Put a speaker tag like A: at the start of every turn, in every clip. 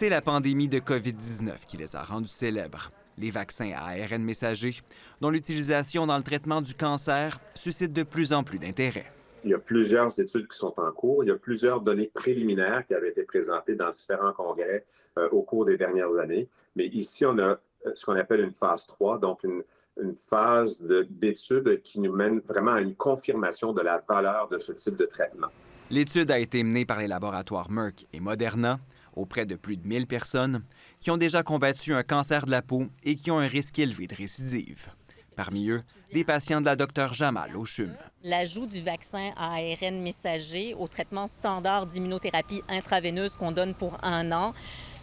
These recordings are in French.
A: C'est la pandémie de COVID-19 qui les a rendus célèbres. Les vaccins à ARN messager, dont l'utilisation dans le traitement du cancer suscite de plus en plus d'intérêt.
B: Il y a plusieurs études qui sont en cours. Il y a plusieurs données préliminaires qui avaient été présentées dans différents congrès au cours des dernières années. Mais ici, on a ce qu'on appelle une phase 3, donc une phase d'études qui nous mène vraiment à une confirmation de la valeur de ce type de traitement.
A: L'étude a été menée par les laboratoires Merck et Moderna auprès de plus de 1000 personnes qui ont déjà combattu un cancer de la peau et qui ont un risque élevé de récidive. Parmi eux, des patients de la Dr Jamal au CHUM.
C: L'ajout du vaccin à ARN messager au traitement standard d'immunothérapie intraveineuse qu'on donne pour 1 an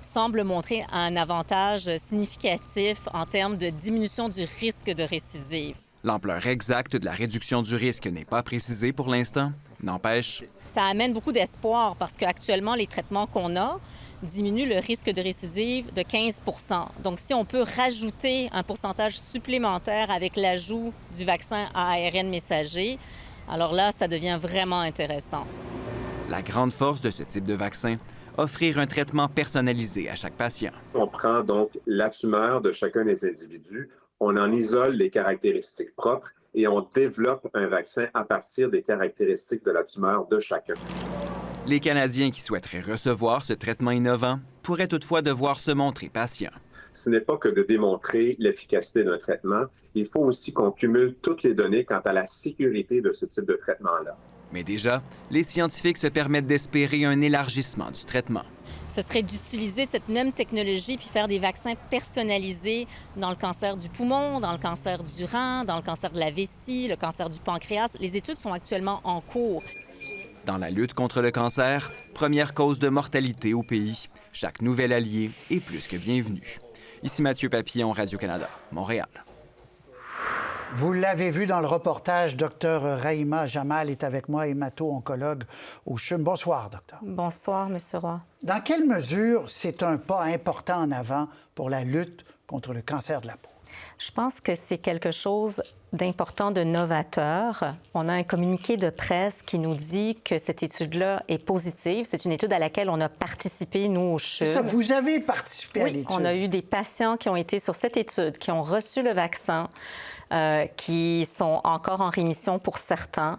C: semble montrer un avantage significatif en termes de diminution du risque de récidive.
A: L'ampleur exacte de la réduction du risque n'est pas précisée pour l'instant. N'empêche,
C: ça amène beaucoup d'espoir parce qu'actuellement, les traitements qu'on a diminuent le risque de récidive de 15 %. Donc, si on peut rajouter un pourcentage supplémentaire avec l'ajout du vaccin à ARN messager, alors là, ça devient vraiment intéressant.
A: La grande force de ce type de vaccin, offrir un traitement personnalisé à chaque patient.
B: On prend donc la tumeur de chacun des individus, on en isole les caractéristiques propres et on développe un vaccin à partir des caractéristiques de la tumeur de chacun.
A: Les Canadiens qui souhaiteraient recevoir ce traitement innovant pourraient toutefois devoir se montrer patients.
B: Ce n'est pas que de démontrer l'efficacité d'un traitement, il faut aussi qu'on cumule toutes les données quant à la sécurité de ce type de traitement-là.
A: Mais déjà, les scientifiques se permettent d'espérer un élargissement du traitement.
C: Ce serait d'utiliser cette même technologie puis faire des vaccins personnalisés dans le cancer du poumon, dans le cancer du rein, dans le cancer de la vessie, le cancer du pancréas. Les études sont actuellement en cours.
A: Dans la lutte contre le cancer, première cause de mortalité au pays, chaque nouvel allié est plus que bienvenu. Ici Mathieu Papillon, Radio-Canada, Montréal.
D: Vous l'avez vu dans le reportage, Dr Rahima Jamal est avec moi, hémato-oncologue au CHUM. Bonsoir, docteur.
E: Bonsoir, M. Roy.
D: Dans quelle mesure c'est un pas important en avant pour la lutte contre le cancer de la peau?
E: Je pense que c'est quelque chose d'important, de novateur. On a un communiqué de presse qui nous dit que cette étude-là est positive. C'est une étude à laquelle on a participé, nous, au CHUM.
D: C'est ça, vous avez participé à l'étude.
E: On a eu des patients qui ont été sur cette étude, qui ont reçu le vaccin, qui sont encore en rémission pour certains.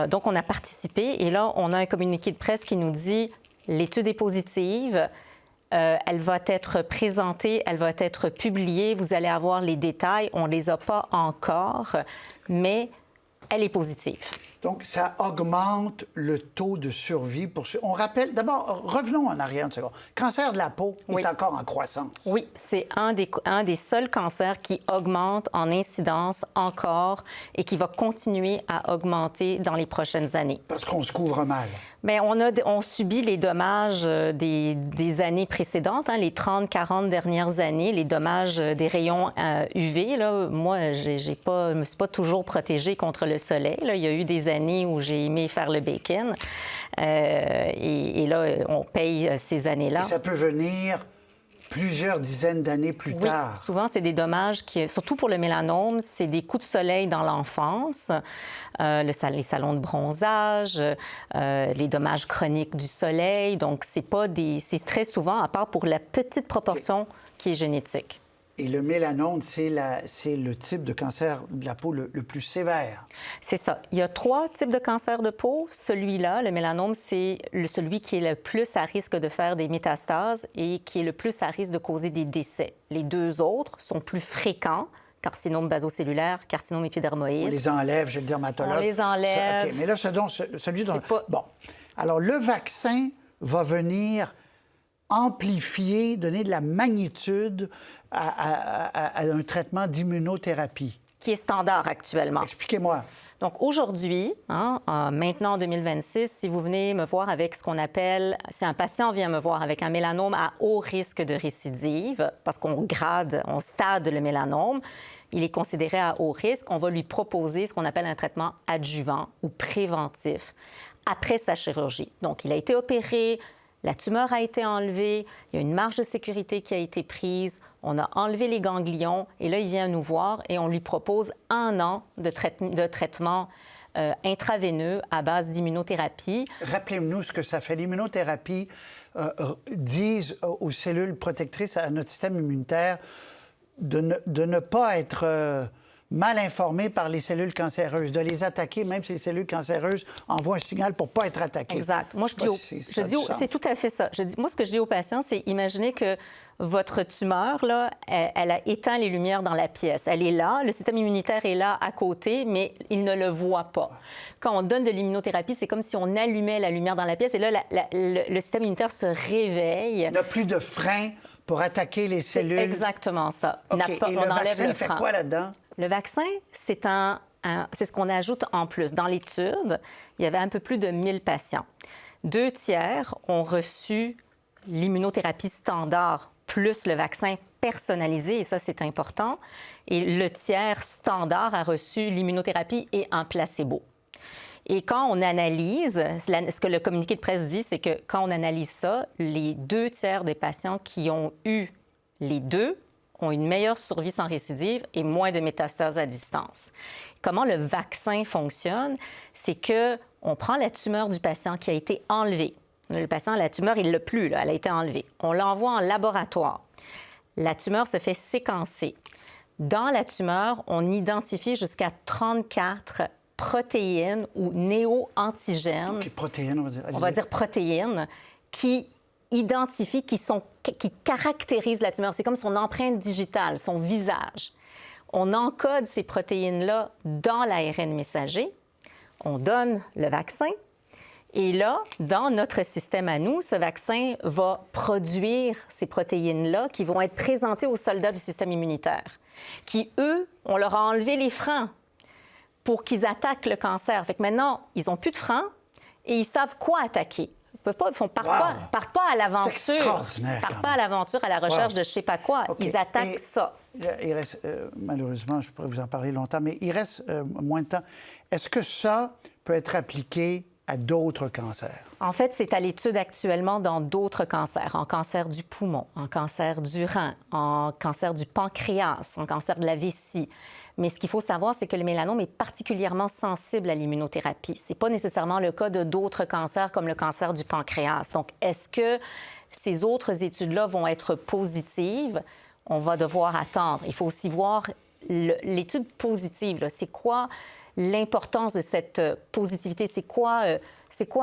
E: Donc, on a participé et là, on a un communiqué de presse qui nous dit l'étude est positive, elle va être présentée, elle va être publiée, vous allez avoir les détails, on ne les a pas encore, mais elle est positive.
D: Donc, ça augmente le taux de survie pour ceux... On rappelle, d'abord, revenons en arrière une seconde. Cancer de la peau est encore en croissance.
E: Oui, c'est un des seuls cancers qui augmente en incidence encore et qui va continuer à augmenter dans les prochaines années.
D: Parce qu'on se couvre mal.
E: Bien, on subit les dommages des années précédentes, les 30-40 dernières années, les dommages des rayons UV. Là. Moi, je ne me suis pas toujours protégée contre le soleil. Là. Il y a eu des années où j'ai aimé faire le bacon. Et là, on paye ces années-là.
D: Et ça peut venir plusieurs dizaines d'années plus tard.
E: Souvent, c'est des dommages qui, surtout pour le mélanome, c'est des coups de soleil dans l'enfance, les salons de bronzage, les dommages chroniques du soleil. Donc, c'est très souvent, à part pour la petite proportion qui est génétique.
D: Et le mélanome, c'est le type de cancer de la peau le plus sévère.
E: C'est ça. Il y a 3 types de cancer de peau. Celui-là, le mélanome, c'est celui qui est le plus à risque de faire des métastases et qui est le plus à risque de causer des décès. Les 2 autres sont plus fréquents. Carcinome basocellulaire, carcinome épidermoïde.
D: On les enlève chez le dermatologue.
E: On les enlève.
D: OK, mais là, celui dont...
E: Pas...
D: Bon. Alors, le vaccin va venir amplifier, donner de la magnitude à un traitement d'immunothérapie.
E: Qui est standard actuellement.
D: Expliquez-moi.
E: Donc aujourd'hui, maintenant en 2026, si vous venez me voir avec ce qu'on appelle, si un patient vient me voir avec un mélanome à haut risque de récidive, parce on stade le mélanome, il est considéré à haut risque, on va lui proposer ce qu'on appelle un traitement adjuvant ou préventif après sa chirurgie. Donc il a été opéré, la tumeur a été enlevée, il y a une marge de sécurité qui a été prise, on a enlevé les ganglions et là, il vient nous voir et on lui propose 1 an de traitement intraveineux à base d'immunothérapie.
D: Rappelez-nous ce que ça fait. L'immunothérapie disent aux cellules protectrices, à notre système immunitaire, de ne pas être mal informés par les cellules cancéreuses, de les attaquer, même si les cellules cancéreuses envoient un signal pour ne pas être attaquées.
E: Exact. Moi, c'est tout à fait ça. Moi, ce que je dis aux patients, c'est imaginez que votre tumeur, là, elle a éteint les lumières dans la pièce. Elle est là, le système immunitaire est là à côté, mais il ne le voit pas. Quand on donne de l'immunothérapie, c'est comme si on allumait la lumière dans la pièce et là, le système immunitaire se réville.
D: Il n'y a plus de frein pour attaquer les cellules.
E: C'est exactement ça.
D: Okay. Et le vaccin, il fait quoi là-dedans?
E: Le vaccin, c'est ce qu'on ajoute en plus. Dans l'étude, il y avait un peu plus de 1000 patients. 2 tiers ont reçu l'immunothérapie standard plus le vaccin personnalisé, et ça, c'est important. Et le tiers standard a reçu l'immunothérapie et un placebo. Et quand on analyse, ce que le communiqué de presse dit, c'est que quand on analyse ça, les 2 tiers des patients qui ont eu les deux ont une meilleure survie sans récidive et moins de métastases à distance. Comment le vaccin fonctionne? C'est qu'on prend la tumeur du patient qui a été enlevée. Le patient, la tumeur, il ne l'a plus, là, elle a été enlevée. On l'envoie en laboratoire. La tumeur se fait séquencer. Dans la tumeur, on identifie jusqu'à 34 protéines ou néo-antigènes.
D: Okay, protéines,
E: on va dire protéines, qui identifient, qui caractérisent la tumeur. C'est comme son empreinte digitale, son visage. On encode ces protéines-là dans l'ARN messager. On donne le vaccin. Et là, dans notre système à nous, ce vaccin va produire ces protéines-là qui vont être présentées aux soldats du système immunitaire, qui, eux, on leur a enlevé les freins pour qu'ils attaquent le cancer. Fait que maintenant, ils n'ont plus de freins et ils savent quoi attaquer. Ils ne partent pas à l'aventure. Partent pas à l'aventure, à la recherche de je ne sais pas quoi. Okay. Ils attaquent ça.
D: Il reste, malheureusement, je pourrais vous en parler longtemps, mais il reste moins de temps. Est-ce que ça peut être appliqué à d'autres cancers?
E: En fait, c'est à l'étude actuellement dans d'autres cancers, en cancer du poumon, en cancer du rein, en cancer du pancréas, en cancer de la vessie. Mais ce qu'il faut savoir, c'est que le mélanome est particulièrement sensible à l'immunothérapie. Ce n'est pas nécessairement le cas de d'autres cancers comme le cancer du pancréas. Donc, est-ce que ces autres études-là vont être positives? On va devoir attendre. Il faut aussi voir l'étude positive. C'est quoi l'importance de cette positivité? C'est quoi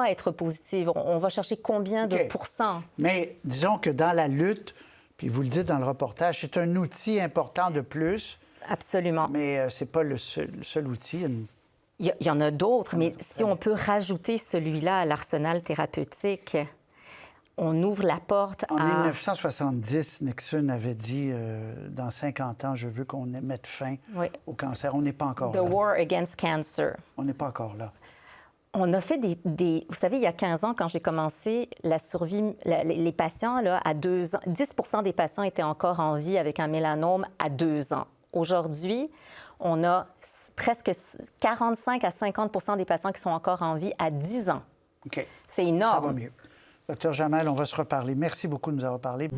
E: être positive? On va chercher combien de pourcents?
D: Mais disons que dans la lutte, puis vous le dites dans le reportage, c'est un outil important de plus.
E: Absolument.
D: Mais ce n'est pas le seul outil.
E: Il y en a d'autres, mais si on peut rajouter celui-là à l'arsenal thérapeutique, on ouvre la porte à...
D: En 1970, Nixon avait dit dans 50 ans, je veux qu'on mette fin au cancer. On n'est pas encore là.
E: The war against cancer.
D: On n'est pas encore là.
E: On a fait des... Vous savez, il y a 15 ans, quand j'ai commencé, la survie... Les patients, là, à 2 ans, 10 % des patients étaient encore en vie avec un mélanome à 2 ans. Aujourd'hui, on a presque 45 à 50 % des patients qui sont encore en vie à 10 ans.
D: OK.
E: C'est énorme.
D: Ça va mieux. Dr Jamal, on va se reparler. Merci beaucoup de nous avoir parlé.